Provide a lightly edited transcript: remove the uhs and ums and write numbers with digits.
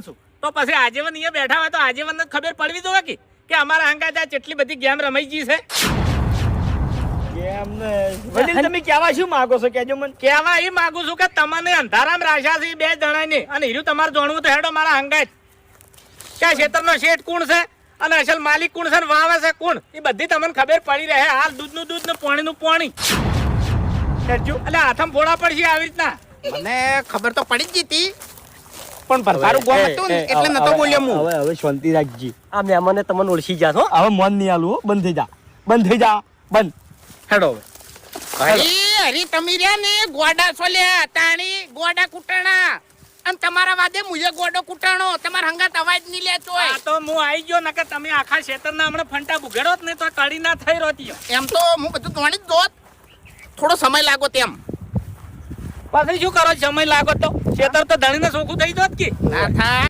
છું તો પછી આજીવન અહીંયા બેઠા હોય તો આજીવન જ ખબર પડવી જોઈએ કે અમારા હંગાત આ કેટલી બધી ગેમ રમાઈ ગઈ છે. વડીલ તમે કેવા શું માંગો છો કેજો મને. કેવા એ માંગુ છું કે તમને અંધારામ રાખ્યા છે 2 જણાને અને હીરું તમારે જાણવું તો હેડો મારા હંગાત કે ક્ષેત્રનો શેઠ કોણ છે અને અસલ માલિક કોણ છે ને વાવે છે કોણ એ બધી તમને ખબર પડી રહે. હાલ દૂધનું દૂધ ને પાણીનું પાણી હેડજો એટલે હાથમ ફોડા પડશે આવી રીતના. મને ખબર તો પડી જ હતી પણ ભરપારું ગોમ હતું ને એટલે નતો બોલ્યો હું. હવે શાંતિ રાખજી. આ મહેમાને તમને ઓળખી જાત હો. હવે મન નહીં આલું હો. બંધ થઈ જા બંધ. હેડો હરી તમે રહ્યા ને ગોડા છો લે તાણી ગોડા કુટાણા અને તમારા વાદે મુજે ગોડો કુટાણો તમાર હંગાત અવાજ નહીં લેતો હોય. આ તો હું આવી ગયો નકર તમે આખા ક્ષેત્રના હમણાં ફંટા બુઘેડો જ નહીં તો કડી ના થઈ રોતી. એમ તો હું બધું જાણી જ દોત થોડો સમય લાગો તેમ. પછી શું કરો સમય લાગો તો ક્ષેત્ર તો ધણીને સોખું થઈ દોત કે ના થાય